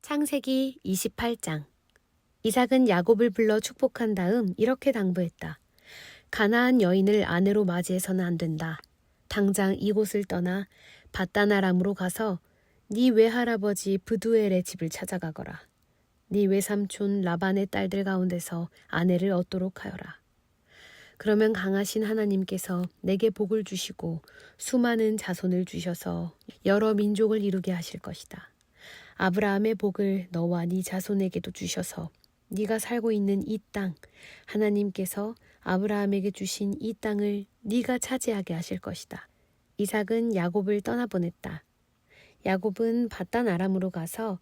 창세기 28장. 이삭은 야곱을 불러 축복한 다음 이렇게 당부했다. 가나안 여인을 아내로 맞이해서는 안 된다. 당장 이곳을 떠나 밧다나람으로 가서 네 외할아버지 브두엘의 집을 찾아가거라. 네 외삼촌 라반의 딸들 가운데서 아내를 얻도록 하여라. 그러면 강하신 하나님께서 내게 복을 주시고 수많은 자손을 주셔서 여러 민족을 이루게 하실 것이다. 아브라함의 복을 너와 네 자손에게도 주셔서 네가 살고 있는 이 땅, 하나님께서 아브라함에게 주신 이 땅을 네가 차지하게 하실 것이다. 이삭은 야곱을 떠나보냈다. 야곱은 밧단 아람으로 가서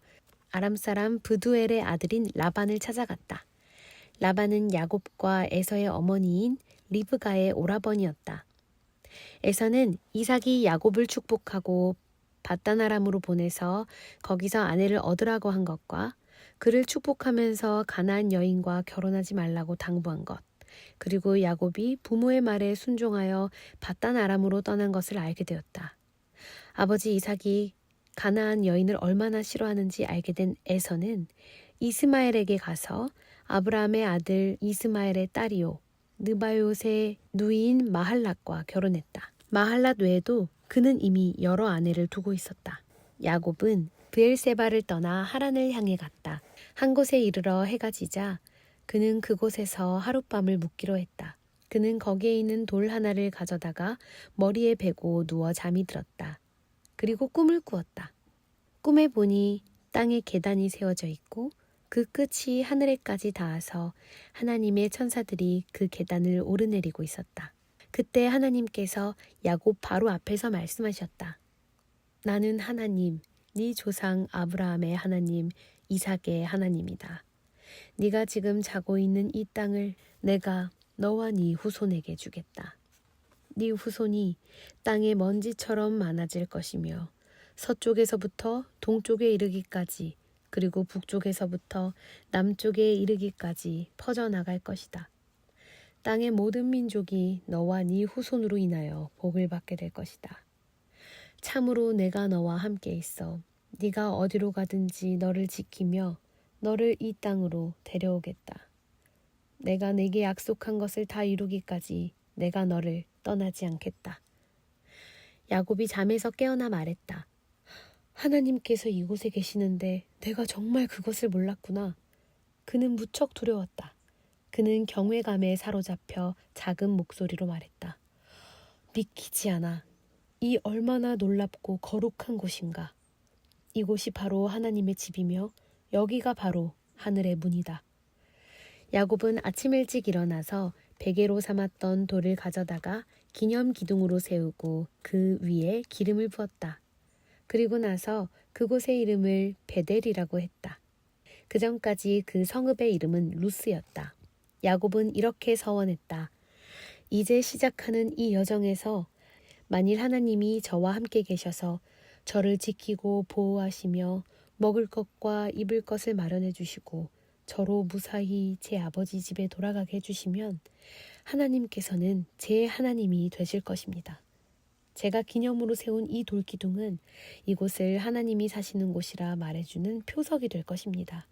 아람 사람 브두엘의 아들인 라반을 찾아갔다. 라반은 야곱과 에서의 어머니인 리브가의 오라버니였다. 에서는 이삭이 야곱을 축복하고 밧단 아람으로 보내서 거기서 아내를 얻으라고 한 것과 그를 축복하면서 가나안 여인과 결혼하지 말라고 당부한 것, 그리고 야곱이 부모의 말에 순종하여 밧단 아람으로 떠난 것을 알게 되었다. 아버지 이삭이 가나안 여인을 얼마나 싫어하는지 알게 된 에서는 이스마엘에게 가서 아브라함의 아들 이스마엘의 딸이요 느바요의 누이인 마할랏과 결혼했다. 마할랏 외에도 그는 이미 여러 아내를 두고 있었다. 야곱은 브엘세바를 떠나 하란을 향해 갔다. 한 곳에 이르러 해가 지자 그는 그곳에서 하룻밤을 묵기로 했다. 그는 거기에 있는 돌 하나를 가져다가 머리에 베고 누워 잠이 들었다. 그리고 꿈을 꾸었다. 꿈에 보니 땅에 계단이 세워져 있고 그 끝이 하늘에까지 닿아서 하나님의 천사들이 그 계단을 오르내리고 있었다. 그때 하나님께서 야곱 바로 앞에서 말씀하셨다. 나는 하나님, 네 조상 아브라함의 하나님, 이삭의 하나님이다. 네가 지금 자고 있는 이 땅을 내가 너와 네 후손에게 주겠다. 네 후손이 땅의 먼지처럼 많아질 것이며 서쪽에서부터 동쪽에 이르기까지 그리고 북쪽에서부터 남쪽에 이르기까지 퍼져나갈 것이다. 땅의 모든 민족이 너와 네 후손으로 인하여 복을 받게 될 것이다. 참으로 내가 너와 함께 있어 네가 어디로 가든지 너를 지키며 너를 이 땅으로 데려오겠다. 내가 내게 약속한 것을 다 이루기까지 내가 너를 떠나지 않겠다. 야곱이 잠에서 깨어나 말했다. 하나님께서 이곳에 계시는데 내가 정말 그것을 몰랐구나. 그는 무척 두려웠다. 그는 경외감에 사로잡혀 작은 목소리로 말했다. 믿기지 않아. 이 얼마나 놀랍고 거룩한 곳인가. 이곳이 바로 하나님의 집이며 여기가 바로 하늘의 문이다. 야곱은 아침 일찍 일어나서 베개로 삼았던 돌을 가져다가 기념 기둥으로 세우고 그 위에 기름을 부었다. 그리고 나서 그곳의 이름을 베델이라고 했다. 그 전까지 그 성읍의 이름은 루스였다. 야곱은 이렇게 서원했다. 이제 시작하는 이 여정에서 만일 하나님이 저와 함께 계셔서 저를 지키고 보호하시며 먹을 것과 입을 것을 마련해 주시고 저로 무사히 제 아버지 집에 돌아가게 해주시면 하나님께서는 제 하나님이 되실 것입니다. 제가 기념으로 세운 이 돌기둥은 이곳을 하나님이 사시는 곳이라 말해주는 표석이 될 것입니다.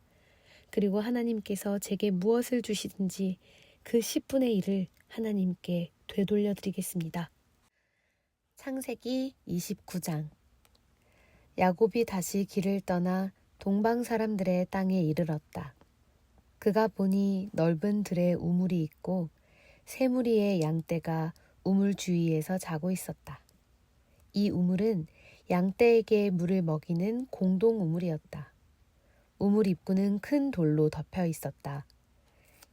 그리고 하나님께서 제게 무엇을 주시든지 그 10분의 1을 하나님께 되돌려 드리겠습니다. 창세기 29장. 야곱이 다시 길을 떠나 동방 사람들의 땅에 이르렀다. 그가 보니 넓은 들에 우물이 있고 세 무리의 양떼가 우물 주위에서 자고 있었다. 이 우물은 양떼에게 물을 먹이는 공동 우물이었다. 우물 입구는 큰 돌로 덮여 있었다.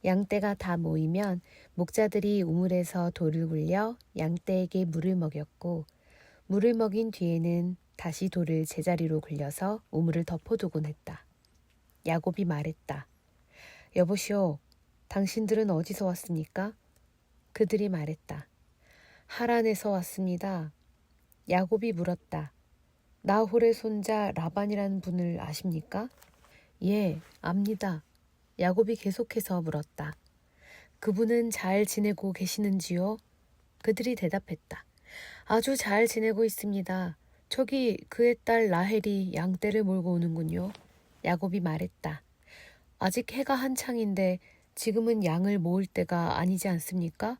양떼가 다 모이면 목자들이 우물에서 돌을 굴려 양떼에게 물을 먹였고 물을 먹인 뒤에는 다시 돌을 제자리로 굴려서 우물을 덮어두곤 했다. 야곱이 말했다. 여보시오, 당신들은 어디서 왔습니까? 그들이 말했다. 하란에서 왔습니다. 야곱이 물었다. 나홀의 손자 라반이라는 분을 아십니까? 예, 압니다. 야곱이 계속해서 물었다. 그분은 잘 지내고 계시는지요? 그들이 대답했다. 아주 잘 지내고 있습니다. 저기 그의 딸 라헬이 양떼를 몰고 오는군요. 야곱이 말했다. 아직 해가 한창인데 지금은 양을 모을 때가 아니지 않습니까?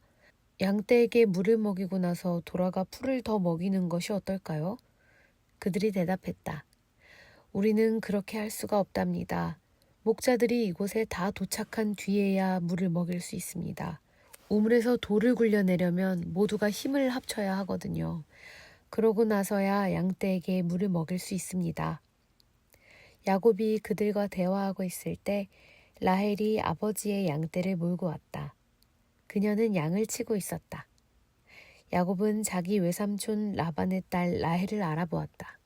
양떼에게 물을 먹이고 나서 돌아가 풀을 더 먹이는 것이 어떨까요? 그들이 대답했다. 우리는 그렇게 할 수가 없답니다. 목자들이 이곳에 다 도착한 뒤에야 물을 먹일 수 있습니다. 우물에서 돌을 굴려내려면 모두가 힘을 합쳐야 하거든요. 그러고 나서야 양떼에게 물을 먹일 수 있습니다. 야곱이 그들과 대화하고 있을 때 라헬이 아버지의 양떼를 몰고 왔다. 그녀는 양을 치고 있었다. 야곱은 자기 외삼촌 라반의 딸 라헬을 알아보았다.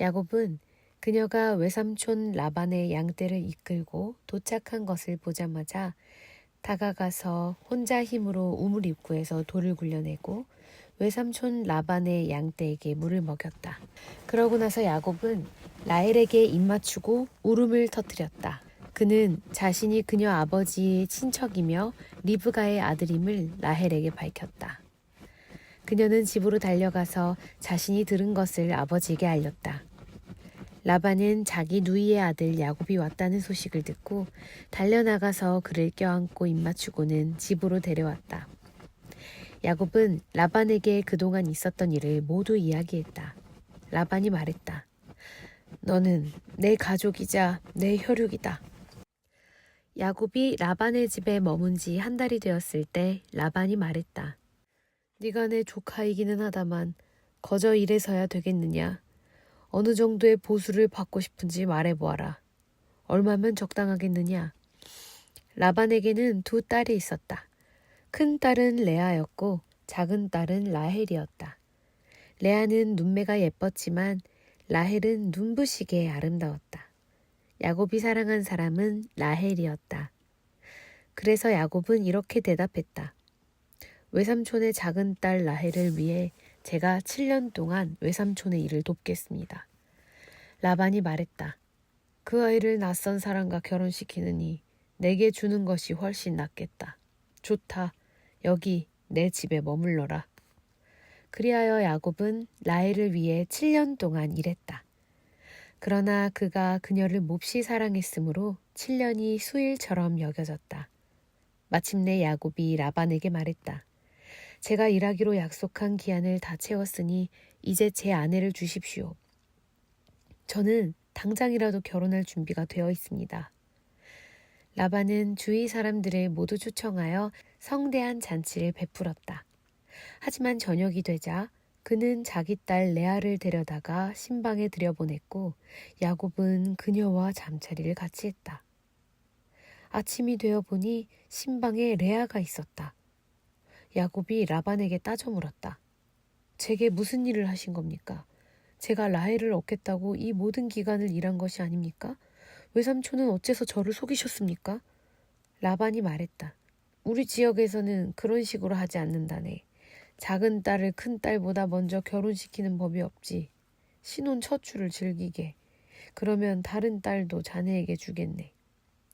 야곱은 그녀가 외삼촌 라반의 양떼를 이끌고 도착한 것을 보자마자 다가가서 혼자 힘으로 우물 입구에서 돌을 굴려내고 외삼촌 라반의 양떼에게 물을 먹였다. 그러고 나서 야곱은 라헬에게 입맞추고 울음을 터뜨렸다. 그는 자신이 그녀 아버지의 친척이며 리브가의 아들임을 라헬에게 밝혔다. 그녀는 집으로 달려가서 자신이 들은 것을 아버지에게 알렸다. 라반은 자기 누이의 아들 야곱이 왔다는 소식을 듣고 달려나가서 그를 껴안고 입맞추고는 집으로 데려왔다. 야곱은 라반에게 그동안 있었던 일을 모두 이야기했다. 라반이 말했다. 너는 내 가족이자 내 혈육이다. 야곱이 라반의 집에 머문 지 한 달이 되었을 때 라반이 말했다. 네가 내 조카이기는 하다만 거저 이래서야 되겠느냐. 어느 정도의 보수를 받고 싶은지 말해보아라. 얼마면 적당하겠느냐. 라반에게는 두 딸이 있었다. 큰 딸은 레아였고 작은 딸은 라헬이었다. 레아는 눈매가 예뻤지만 라헬은 눈부시게 아름다웠다. 야곱이 사랑한 사람은 라헬이었다. 그래서 야곱은 이렇게 대답했다. 외삼촌의 작은 딸 라헬을 위해 제가 7년 동안 외삼촌의 일을 돕겠습니다. 라반이 말했다. 그 아이를 낯선 사람과 결혼시키느니 내게 주는 것이 훨씬 낫겠다. 좋다. 여기 내 집에 머물러라. 그리하여 야곱은 라헬을 위해 7년 동안 일했다. 그러나 그가 그녀를 몹시 사랑했으므로 7년이 수일처럼 여겨졌다. 마침내 야곱이 라반에게 말했다. 제가 일하기로 약속한 기한을 다 채웠으니 이제 제 아내를 주십시오. 저는 당장이라도 결혼할 준비가 되어 있습니다. 라반은 주위 사람들을 모두 초청하여 성대한 잔치를 베풀었다. 하지만 저녁이 되자 그는 자기 딸 레아를 데려다가 신방에 들여보냈고 야곱은 그녀와 잠자리를 같이 했다. 아침이 되어 보니 신방에 레아가 있었다. 야곱이 라반에게 따져 물었다. 제게 무슨 일을 하신 겁니까? 제가 라헬을 얻겠다고 이 모든 기간을 일한 것이 아닙니까? 외삼촌은 어째서 저를 속이셨습니까? 라반이 말했다. 우리 지역에서는 그런 식으로 하지 않는다네. 작은 딸을 큰 딸보다 먼저 결혼시키는 법이 없지. 신혼 첫 주를 즐기게. 그러면 다른 딸도 자네에게 주겠네.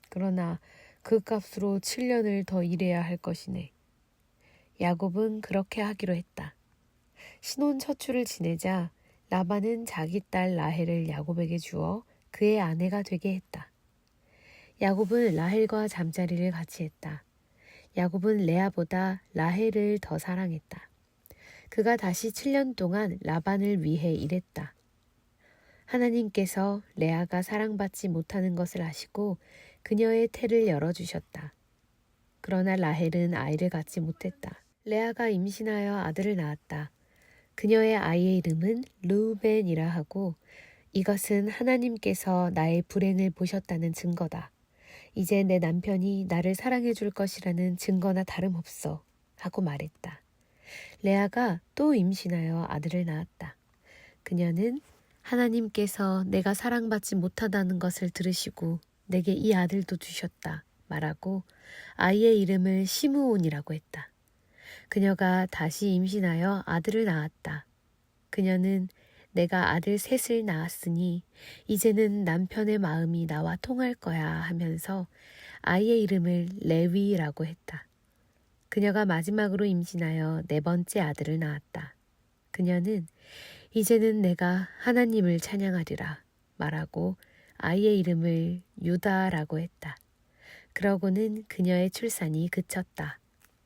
그러나 그 값으로 7년을 더 일해야 할 것이네. 야곱은 그렇게 하기로 했다. 신혼 첫 주를 지내자 라반은 자기 딸 라헬을 야곱에게 주어 그의 아내가 되게 했다. 야곱은 라헬과 잠자리를 같이 했다. 야곱은 레아보다 라헬을 더 사랑했다. 그가 다시 7년 동안 라반을 위해 일했다. 하나님께서 레아가 사랑받지 못하는 것을 아시고 그녀의 태를 열어주셨다. 그러나 라헬은 아이를 갖지 못했다. 레아가 임신하여 아들을 낳았다. 그녀의 아이의 이름은 르우벤이라 하고 이것은 하나님께서 나의 불행을 보셨다는 증거다. 이제 내 남편이 나를 사랑해 줄 것이라는 증거나 다름없어 하고 말했다. 레아가 또 임신하여 아들을 낳았다. 그녀는 하나님께서 내가 사랑받지 못하다는 것을 들으시고 내게 이 아들도 주셨다 말하고 아이의 이름을 시므온이라고 했다. 그녀가 다시 임신하여 아들을 낳았다. 그녀는 내가 아들 셋을 낳았으니 이제는 남편의 마음이 나와 통할 거야 하면서 아이의 이름을 레위라고 했다. 그녀가 마지막으로 임신하여 네 번째 아들을 낳았다. 그녀는 이제는 내가 하나님을 찬양하리라 말하고 아이의 이름을 유다라고 했다. 그러고는 그녀의 출산이 그쳤다.